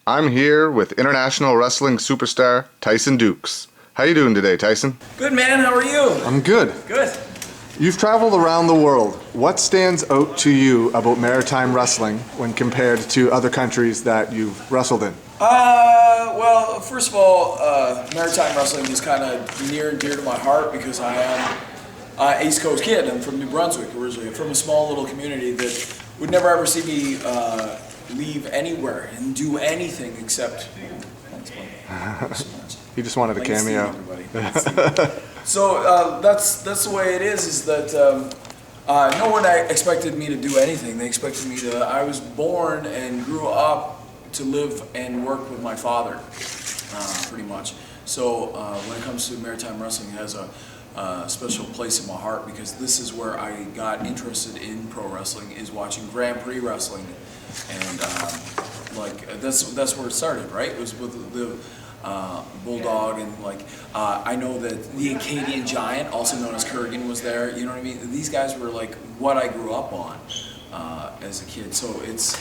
I'm here with international wrestling superstar Tyson Dux. How you doing today, Tyson? Good, man. How are you? I'm good. Good. You've traveled around the world. What stands out to you about Maritime Wrestling when compared to other countries that you've wrestled in? Well, first of all, Maritime Wrestling is kind of near and dear to my heart because I am an East Coast kid. I'm from New Brunswick originally. I'm from a small little community that would never ever see me leave anywhere and do anything except. He just wanted a cameo. So that's the way it is that no one expected me to do anything. They expected me to. I was born and grew up to live and work with my father, pretty much. So when it comes to Maritime Wrestling, it has a special place in my heart because this is where I got interested in pro wrestling, is watching Grand Prix wrestling, and that's where it started, right? It was with the Bulldog, and I know that the Acadian Giant, also known as Kurgan, was there. You know what I mean? These guys were like what I grew up on as a kid. So it's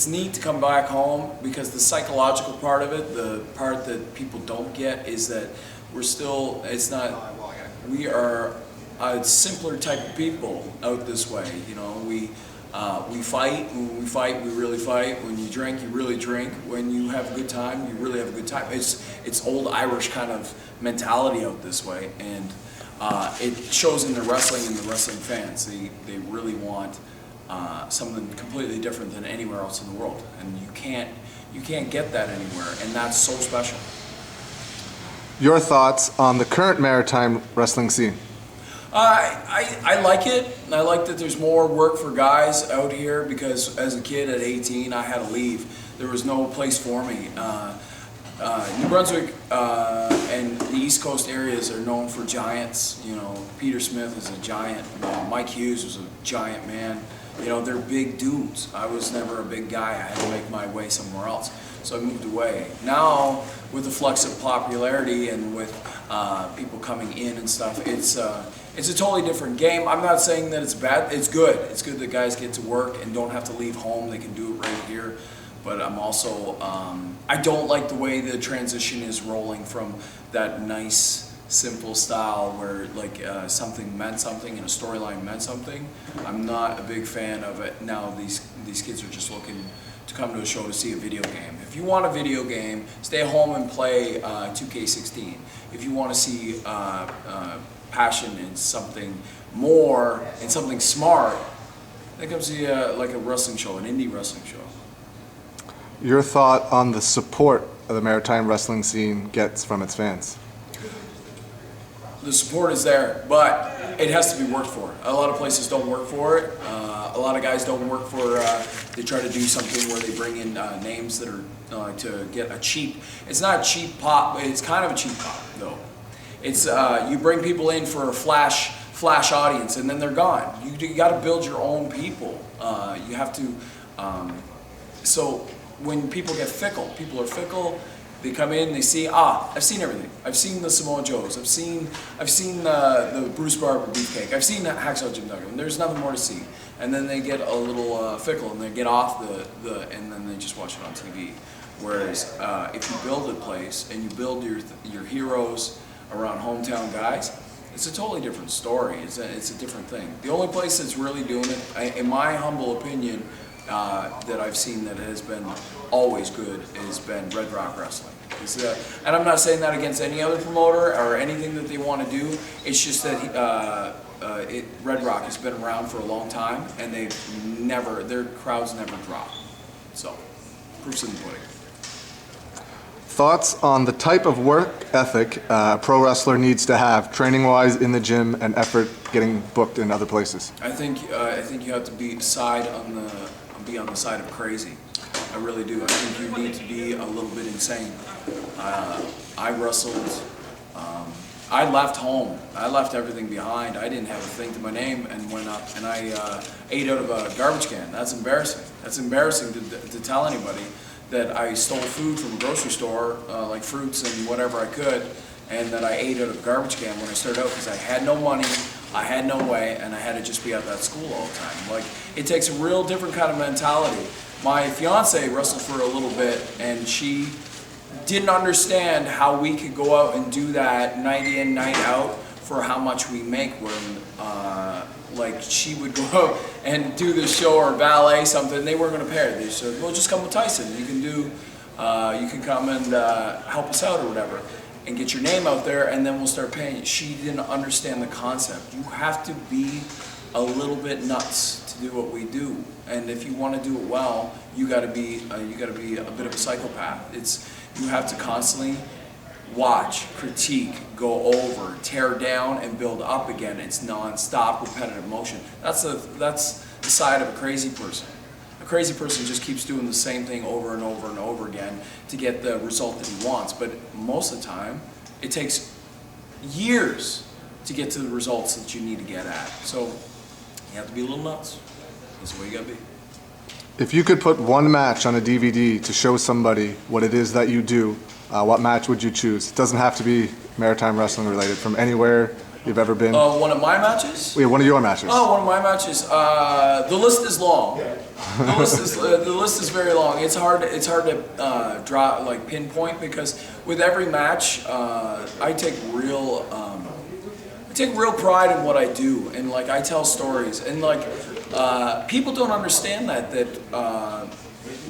neat to come back home because the psychological part of it, the part that people don't get, is that we are a simpler type of people out this way. You know, we fight. When we fight, we really fight. When you drink, you really drink. When you have a good time, you really have a good time. It's old Irish kind of mentality out this way, and it shows in the wrestling and the wrestling fans. They really want something completely different than anywhere else in the world, and you can't get that anywhere, and that's so special. Your thoughts on the current Maritime Wrestling scene? I like it. I like that there's more work for guys out here because as a kid at 18, I had to leave. There was no place for me. New Brunswick and the East Coast areas are known for giants. You know, Peter Smith is a giant. Mike Hughes was a giant man. You know, they're big dudes. I was never a big guy. I had to make my way somewhere else. So I moved away. Now, with the flux of popularity and with people coming in and stuff, it's a totally different game. I'm not saying that it's bad. It's good. It's good that guys get to work and don't have to leave home. They can do it right here. But I'm also, I don't like the way the transition is rolling from that nice, simple style where something meant something and a storyline meant something. I'm not a big fan of it. Now these kids are just looking to come to a show to see a video game. If you want a video game, stay home and play 2K16. If you want to see passion in something more and something smart, then come see like a wrestling show, an indie wrestling show. Your thought on the support of the Maritime Wrestling scene gets from its fans? The support is there, but it has to be worked for. A lot of places don't work for it. A lot of guys don't work for, they try to do something where they bring in names that are to get a cheap, it's not cheap pop, it's kind of a cheap pop though. It's, you bring people in for a flash audience and then they're gone. You got to build your own people. You have to, so when people get fickle, people are fickle. They come in, they see, I've seen everything. I've seen the Samoa Joes. I've seen the Bruce Barber beefcake. I've seen Hacksaw Jim Duggan. There's nothing more to see. And then they get a little fickle and they get off and then they just watch it on TV. Whereas if you build a place and you build your heroes around hometown guys, it's a totally different story. It's a different thing. The only place that's really doing it, in my humble opinion, that I've seen that has been always good has been Red Rock Wrestling. And I'm not saying that against any other promoter or anything that they want to do. It's just that Red Rock has been around for a long time and their crowds never drop. So, proof's in the pudding. Thoughts on the type of work ethic a pro wrestler needs to have, training-wise in the gym and effort getting booked in other places? I think you have to be on the side of crazy. I really do. I think you need to be a little bit insane. I wrestled. I left home. I left everything behind. I didn't have a thing to my name and went up and I ate out of a garbage can. That's embarrassing. That's embarrassing to tell anybody that I stole food from a grocery store, like fruits and whatever I could, and that I ate out of a garbage can when I started out because I had no money. I had no way, and I had to just be at that school all the time. Like, it takes a real different kind of mentality. My fiance wrestled for a little bit, and she didn't understand how we could go out and do that night in, night out for how much we make. When like, she would go out and do the show or ballet something, they weren't going to pay her. They said, well, just come with Tyson. You can do, you can come and help us out or whatever, and get your name out there, and then we'll start paying you. She didn't understand the concept. You have to be a little bit nuts to do what we do, and if you want to do it well, you got to be a bit of a psychopath. You have to constantly watch, critique, go over, tear down, and build up again. It's non-stop, repetitive motion. That's the side of a crazy person. A crazy person just keeps doing the same thing over and over and over again to get the result that he wants. But most of the time, it takes years to get to the results that you need to get at. So you have to be a little nuts. That's the way you gotta be. If you could put one match on a DVD to show somebody what it is that you do, what match would you choose? It doesn't have to be Maritime Wrestling related, from anywhere you've ever been. One of my matches? Yeah, one of your matches. Oh, one of my matches. The list is long. The list is very long. It's hard to draw, like, pinpoint, because with every match, I take real pride in what I do, and like, I tell stories, and like, people don't understand that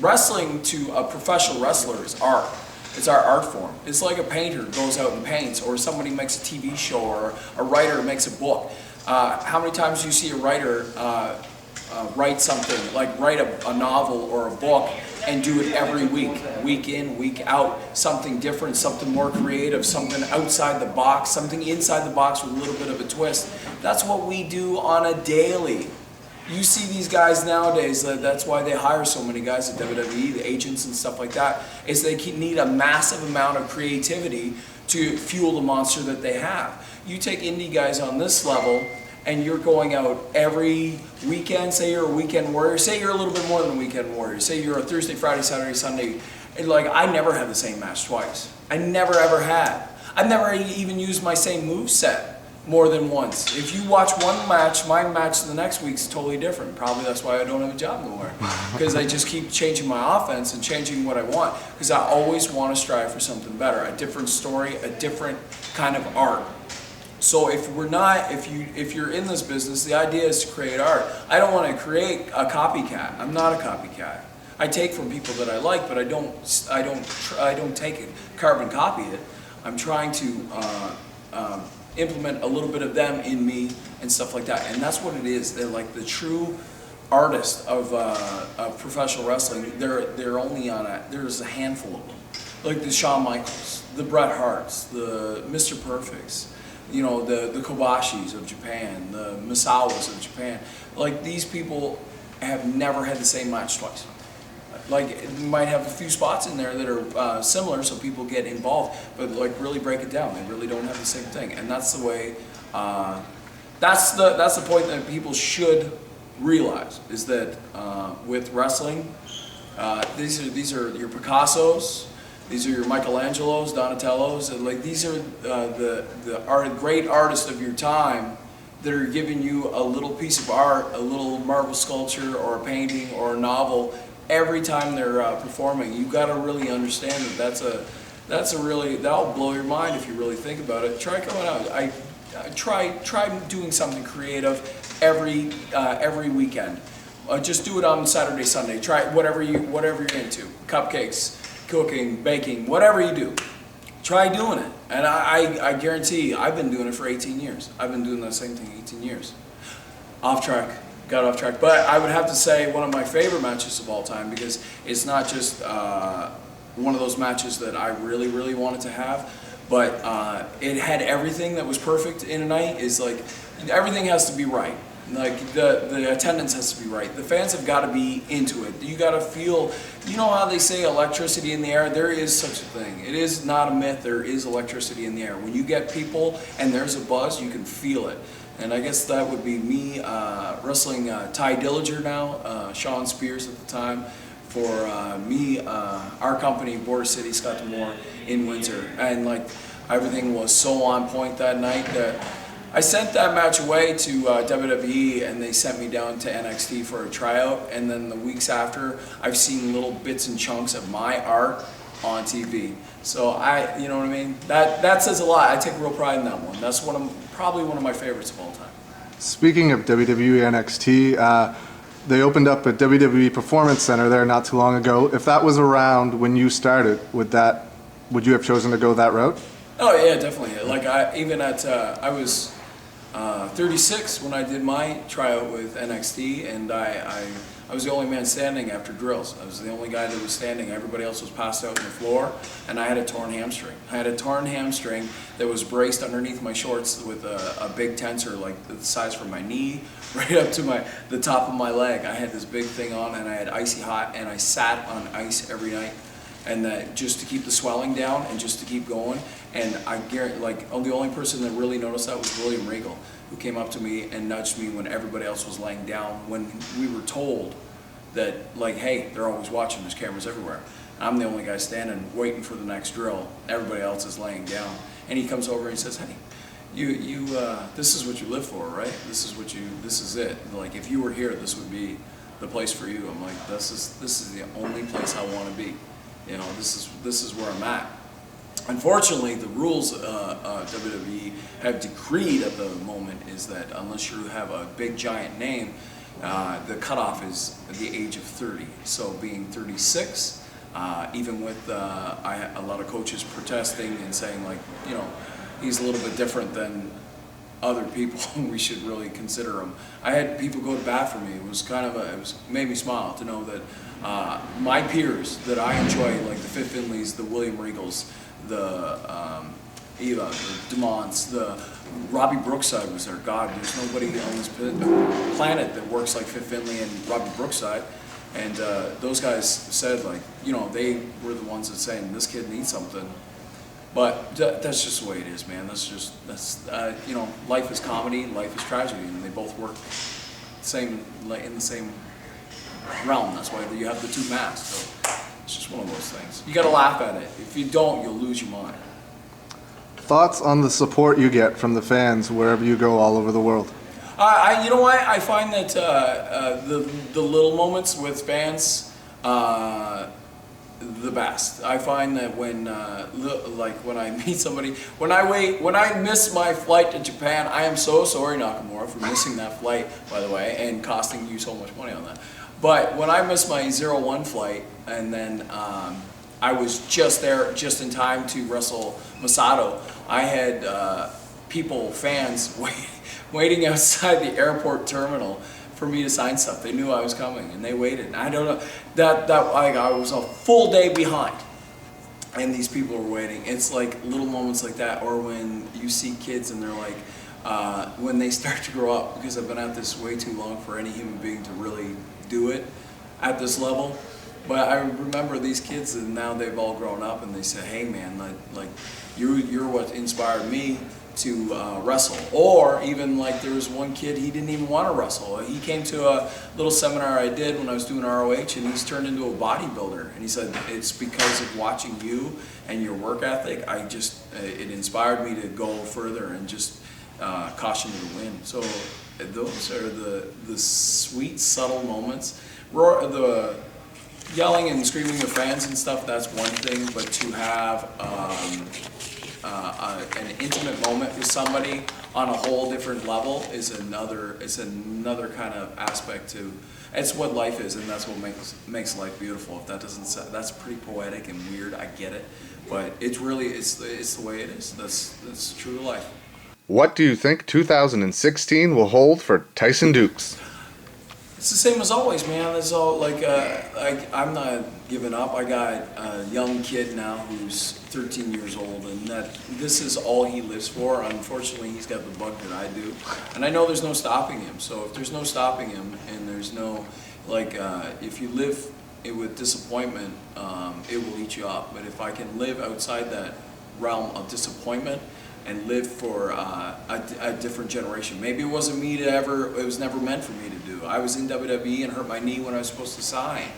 wrestling to a professional wrestler is art. It's our art form. It's like a painter goes out and paints, or somebody makes a TV show, or a writer makes a book. How many times do you see a writer write something, like write a novel or a book, and do it every week, week in, week out, something different, something more creative, something outside the box, something inside the box with a little bit of a twist. That's what we do on a daily. You see these guys nowadays, that's why they hire so many guys at WWE, the agents and stuff like that, is they need a massive amount of creativity to fuel the monster that they have. You take indie guys on this level, and you're going out every weekend, say you're a weekend warrior, say you're a little bit more than a weekend warrior, say you're a Thursday, Friday, Saturday, Sunday, and like, I never had the same match twice. I never ever had. I've never even used my same move set more than once. If you watch one match, my match the next week's totally different. Probably that's why I don't have a job no more. Because I just keep changing my offense and changing what I want. Because I always want to strive for something better, a different story, a different kind of art. So if you're in this business, the idea is to create art. I don't want to create a copycat. I'm not a copycat. I take from people that I like, but I don't take it, carbon copy it. I'm trying to implement a little bit of them in me and stuff like that, and that's what it is. They're like the true artist of professional wrestling. They're only on there's a handful of them, like the Shawn Michaels, the Bret Harts, the Mr. Perfects, you know, the Kobashis of Japan, the Misawas of Japan. Like, these people have never had the same match twice. Like, you might have a few spots in there that are similar, so people get involved, but like, really break it down. They really don't have the same thing, and that's the way. That's the point that people should realize, is that with wrestling, these are your Picassos, these are your Michelangelos, Donatellos, and like, these are the great artists of your time that are giving you a little piece of art, a little marble sculpture, or a painting, or a novel. Every time they're performing, you got to really understand that that'll blow your mind if you really think about it. Try coming out. Try doing something creative every weekend. Just do it on Saturday, Sunday. Try whatever you're into. Cupcakes, cooking, baking, whatever you do. Try doing it, and I guarantee you, I've been doing it for 18 years. I've been doing the same thing 18 years. Off track. Got off track, but I would have to say one of my favorite matches of all time, because it's not just one of those matches that I really, really wanted to have, but it had everything that was perfect in a night. Is like, everything has to be right. Like, the attendance has to be right. The fans have got to be into it. You got to feel, you know how they say electricity in the air? There is such a thing. It is not a myth. There is electricity in the air. When you get people and there's a buzz, you can feel it. And I guess that would be me wrestling Ty Dillinger now, Sean Spears at the time, for me, our company, Border City, Scott Moore in Windsor. And like, everything was so on point that night that I sent that match away to WWE, and they sent me down to NXT for a tryout. And then the weeks after, I've seen little bits and chunks of my art on TV. So you know what I mean? That says a lot. I take real pride in that one. That's probably one of my favorites of all time. Speaking of WWE NXT, they opened up a WWE Performance Center there not too long ago. If that was around when you started, would you have chosen to go that route? Oh yeah, definitely. Like I was 36 when I did my tryout with NXT, and I was the only man standing after drills. I was the only guy that was standing. Everybody else was passed out on the floor, and I had a torn hamstring. I had a torn hamstring that was braced underneath my shorts with a big tensor, like the size from my knee right up to the top of my leg. I had this big thing on, and I had icy hot, and I sat on ice every night, and just to keep the swelling down and just to keep going. And I guarantee, the only person that really noticed that was William Regal, who came up to me and nudged me when everybody else was laying down, when we were told that, hey, they're always watching, there's cameras everywhere. I'm the only guy standing, waiting for the next drill. Everybody else is laying down. And he comes over and he says, hey, this is what you live for, right? This is it. Like, if you were here, this would be the place for you. I'm like, this is the only place I want to be. You know, this is where I'm at. Unfortunately, the rules WWE have decreed at the moment is that unless you have a big giant name, the cutoff is the age of 30. So being 36, even with a lot of coaches protesting and saying, he's a little bit different than other people, we should really consider him. I had people go to bat for me. It was made me smile to know that my peers that I enjoy, like the Fit Finleys, the William Regals, the Eva, the DeMonts, the Robbie Brookside was there. God, there's nobody on this planet that works like Fit Finley and Robbie Brookside. And those guys said, they were the ones that saying this kid needs something. But that's just the way it is, man. Life is comedy, life is tragedy, and they both work in the same realm. That's why you have the two masks. So it's just one of those things. You got to laugh at it. If you don't, you'll lose your mind. Thoughts on the support you get from the fans wherever you go all over the world? You know what? I find that the little moments with fans, the best. I find that when I meet somebody, when I miss my flight to Japan, I am so sorry, Nakamura, for missing that flight, by the way, and costing you so much money on that. But when I missed my 01 flight, and then I was just there, just in time to wrestle Masato, I had fans waiting outside the airport terminal for me to sign stuff. They knew I was coming, and they waited. And I don't know, I was a full day behind, and these people were waiting. It's like little moments like that, or when you see kids and they're like, when they start to grow up, because I've been at this way too long for any human being to really do it at this level. But I remember these kids, and now they've all grown up, and they say, hey man, you're what inspired me to wrestle. Or even there was one kid, he didn't even want to wrestle. He came to a little seminar I did when I was doing ROH, and he's turned into a bodybuilder. And he said, it's because of watching you and your work ethic, it inspired me to go further and just caution you to win. So those are the sweet, subtle moments. The yelling and screaming of fans and stuff, that's one thing, but to have an intimate moment with somebody on a whole different level is another kind of aspect to. It's what life is, and that's what makes life beautiful. If that doesn't, that's pretty poetic and weird. I get it, but it's the way it is. That's true to life. What do you think 2016 will hold for Tyson Dux? It's the same as always, man. It's all I'm not giving up. I got a young kid now who's 13 years old, and this is all he lives for. Unfortunately, he's got the bug that I do, and I know there's no stopping him. So if there's no stopping him, and there's no if you live with disappointment, it will eat you up. But if I can live outside that realm of disappointment and live for a different generation. Maybe it wasn't me it was never meant for me to do. I was in WWE and hurt my knee when I was supposed to sign.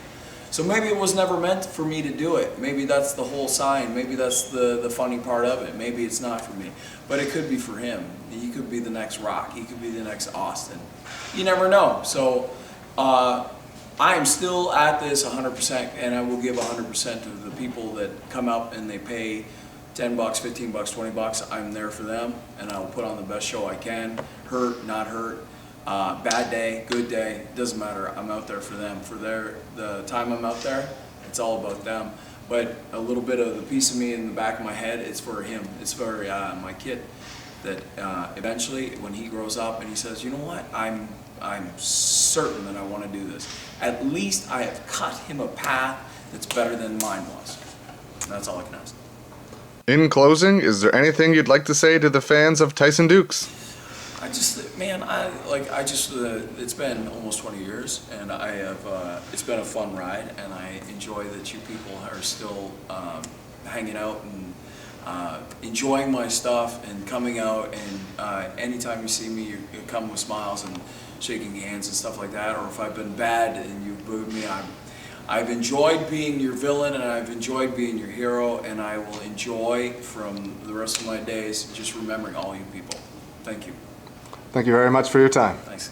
So maybe it was never meant for me to do it. Maybe that's the whole sign. Maybe that's the funny part of it. Maybe it's not for me. But it could be for him. He could be the next Rock. He could be the next Austin. You never know. So I am still at this 100%, and I will give 100% to the people that come up and they pay $10, $15, $20. I'm there for them, and I will put on the best show I can. Hurt, not hurt, bad day, good day, doesn't matter. I'm out there for them. For the time I'm out there, it's all about them. But a little bit of the piece of me in the back of my head, it's for him. It's for my kid. That eventually, when he grows up and he says, you know what, I'm certain that I want to do this. At least I have cut him a path that's better than mine was. And that's all I can ask. In closing, is there anything you'd like to say to the fans of Tyson Dux? It's been almost 20 years, and it's been a fun ride, and I enjoy that you people are still hanging out and enjoying my stuff and coming out, and anytime you see me, you come with smiles and shaking hands and stuff like that, or if I've been bad and you booed me, I've enjoyed being your villain, and I've enjoyed being your hero, and I will enjoy from the rest of my days just remembering all you people. Thank you. Thank you very much for your time. Thanks.